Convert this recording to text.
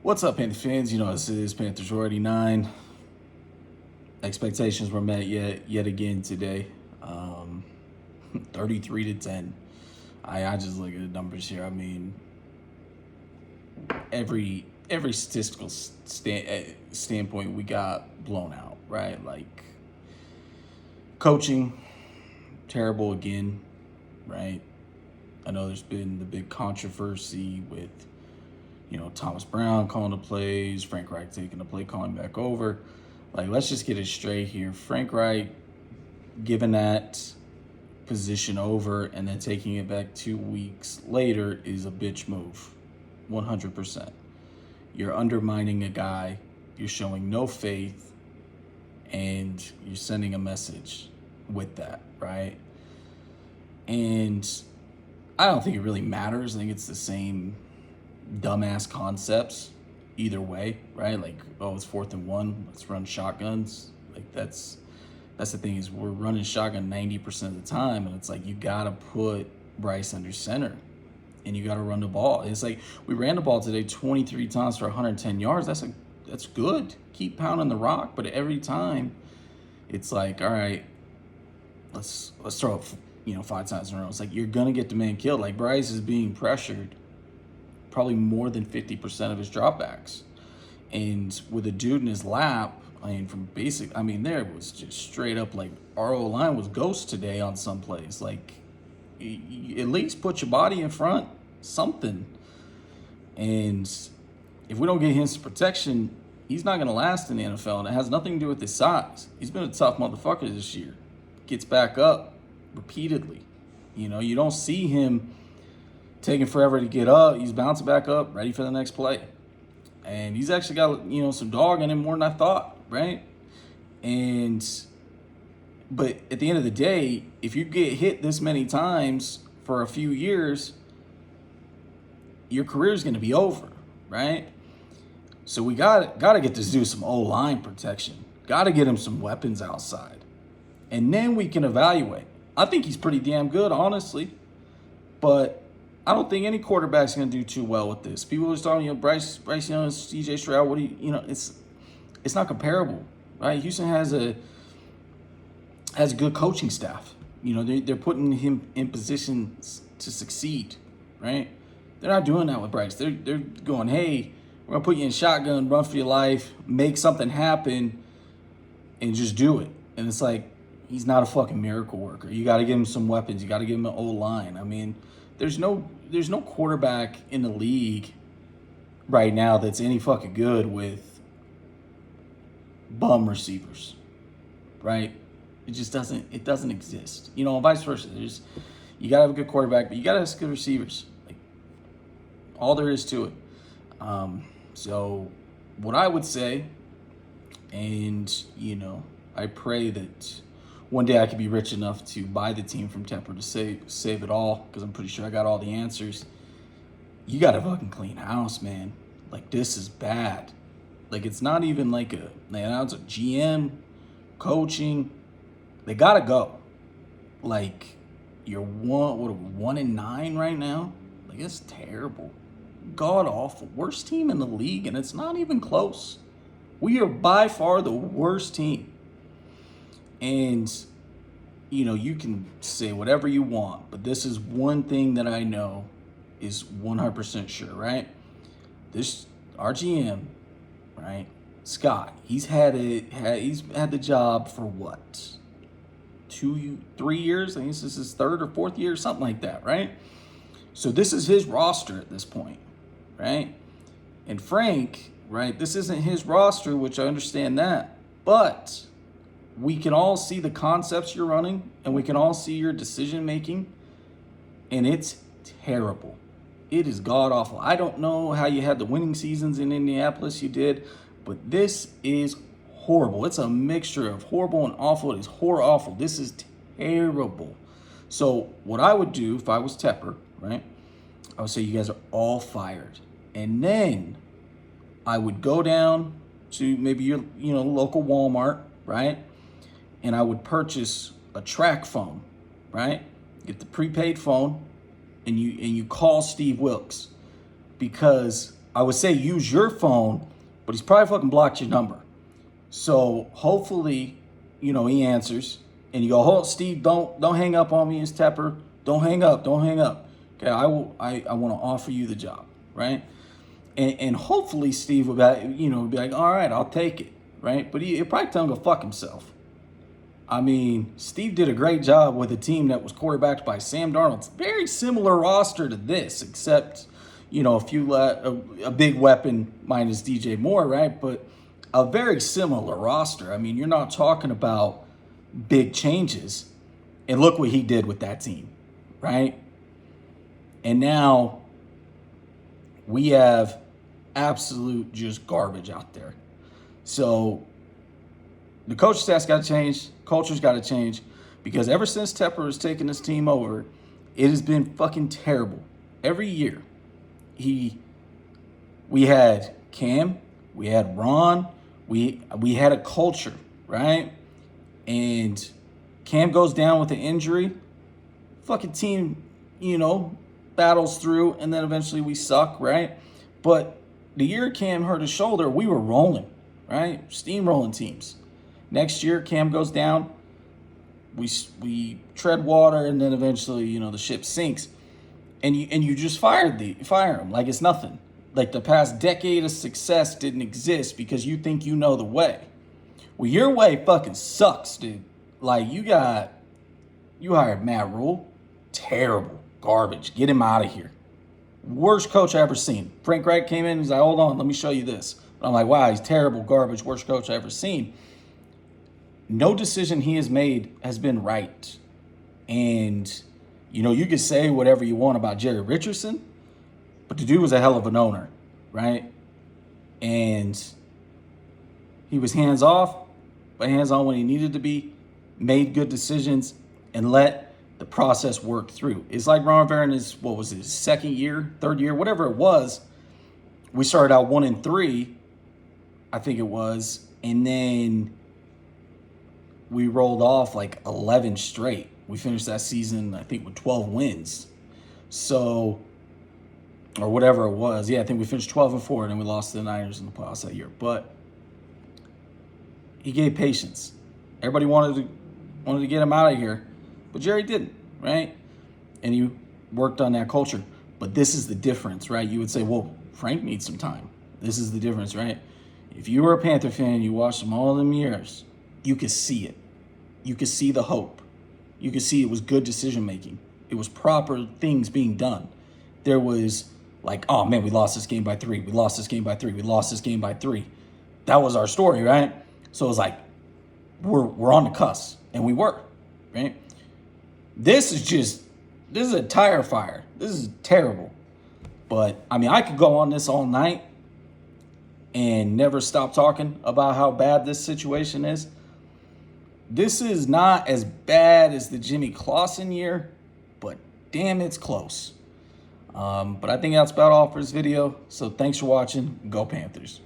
What's up, Panthers fans? You know this is Panthers already 9. Expectations were met yet again today. 33-10. I just look at the numbers here. I mean, every statistical standpoint, we got blown out, right? Like, coaching, terrible again, right? I know there's been the big controversy with, Thomas Brown calling the plays, Frank Reich taking the play calling back over. Like, let's just get it straight here. Frank Reich giving that position over and then taking it back 2 weeks later is a bitch move. 100%. You're undermining a guy, you're showing no faith, and you're sending a message with that, right? And I don't think it really matters. I think it's the same dumbass concepts either way, right? Like, oh, it's 4th and 1, let's run shotguns. Like, that's the thing, is we're running shotgun 90% of the time, and it's like you gotta put Bryce under center and you gotta run the ball. It's like we ran the ball today 23 times for 110 yards. That's good. Keep pounding the rock, but every time it's like, all right, let's throw it 5 times in a row. It's like you're gonna get the man killed. Like, Bryce is being pressured probably more than 50% of his dropbacks. And with a dude in his lap, there was just straight up, like, our O-line was ghost today on some plays. Like, at least put your body in front, something. And if we don't get him some protection, he's not going to last in the NFL. And it has nothing to do with his size. He's been a tough motherfucker this year. Gets back up repeatedly. You don't see him taking forever to get up. He's bouncing back up, ready for the next play. And he's actually got, some dog in him more than I thought, right? But at the end of the day, if you get hit this many times for a few years, your career is going to be over, right? So we got to get this dude some O-line protection. Got to get him some weapons outside. And then we can evaluate. I think he's pretty damn good, honestly. But I don't think any quarterback's going to do too well with this. People are starting, Bryce Young, C.J. Stroud. It's not comparable, right? Houston has a good coaching staff. They're putting him in positions to succeed, right? They're not doing that with Bryce. They're going, hey, we're gonna put you in shotgun, run for your life, make something happen, and just do it. And it's like, he's not a fucking miracle worker. You got to give him some weapons. You got to give him an O-line. I mean, there's no quarterback in the league right now that's any fucking good with bum receivers, right? It just doesn't exist. Vice versa. You gotta have a good quarterback, but you gotta have good receivers. Like, all there is to it. So what I would say, and I pray that one day I could be rich enough to buy the team from Tepper to save it all, because I'm pretty sure I got all the answers. You got to fucking clean house, man. Like, this is bad. Like, it's not even like it's a GM, coaching. They got to go. Like, you're 1-9 right now? Like, it's terrible. God awful. Worst team in the league, and it's not even close. We are by far the worst team. And, you can say whatever you want, but this is one thing that I know is 100% sure, right? Our GM, right, Scott, he's had the job for what? 3 years? I think this is his 3rd or 4th year, something like that, right? So this is his roster at this point, right? And Frank, right, this isn't his roster, which I understand that, but we can all see the concepts you're running, and we can all see your decision making, and it's terrible. It is god awful. I don't know how you had the winning seasons in Indianapolis. You did, but this is horrible. It's a mixture of horrible and awful. It is awful. This is terrible. So what I would do if I was Tepper, right, I would say you guys are all fired, and then I would go down to maybe your local Walmart, right? And I would purchase a track phone, right? Get the prepaid phone, and you call Steve Wilkes, because I would say use your phone, but he's probably fucking blocked your number. So hopefully, he answers, and you go, "Hold, Steve, don't hang up on me, it's Tepper. Don't hang up, don't hang up. Okay, I want to offer you the job, right?" And hopefully Steve will be like, "All right, I'll take it," right? But he'll probably tell him to go fuck himself. I mean, Steve did a great job with a team that was quarterbacked by Sam Darnold. It's a very similar roster to this, except, a big weapon minus DJ Moore, right? But a very similar roster. I mean, you're not talking about big changes. And look what he did with that team, right? And now we have absolute just garbage out there. So the coaching staff's got to change. Culture's got to change. Because ever since Tepper has taken this team over, it has been fucking terrible. Every year, we had Cam, we had Ron, we had a culture, right? And Cam goes down with an injury. Fucking team, battles through, and then eventually we suck, right? But the year Cam hurt his shoulder, we were rolling, right? Steamrolling teams. Next year, Cam goes down. We tread water, and then eventually, the ship sinks. And you just fire him like it's nothing. Like the past decade of success didn't exist because you think you know the way. Well, your way fucking sucks, dude. Like you hired Matt Rule. Terrible. Garbage. Get him out of here. Worst coach I ever seen. Frank Reich came in, he's like, "Hold on, let me show you this." And I'm like, "Wow, he's terrible, garbage, worst coach I ever seen." No decision he has made has been right. And, you could say whatever you want about Jerry Richardson, but the dude was a hell of an owner, right? And he was hands off, but hands on when he needed to be, made good decisions, and let the process work through. It's like Ron Rivera in his, second year, third year, whatever it was. We started out 1-3, I think it was, and then we rolled off like 11 straight. We finished that season, I think, with 12 wins. So, or whatever it was. Yeah, I think we finished 12-4, and then we lost to the Niners in the playoffs that year. But he gave patience. Everybody wanted to get him out of here, but Jerry didn't, right? And he worked on that culture. But this is the difference, right? You would say, well, Frank needs some time. This is the difference, right? If you were a Panther fan, you watched them all them years, you could see it. You could see the hope. You could see it was good decision making. It was proper things being done. There was like, "Oh man, we lost this game by 3. We lost this game by 3. We lost this game by 3. That was our story, right? So it was like, we're on the cusp, and we were, right? This is a tire fire. This is terrible. But I mean, I could go on this all night and never stop talking about how bad this situation is. This is not as bad as the Jimmy Clausen year, but damn, it's close. But I think that's about all for this video. So thanks for watching. Go Panthers.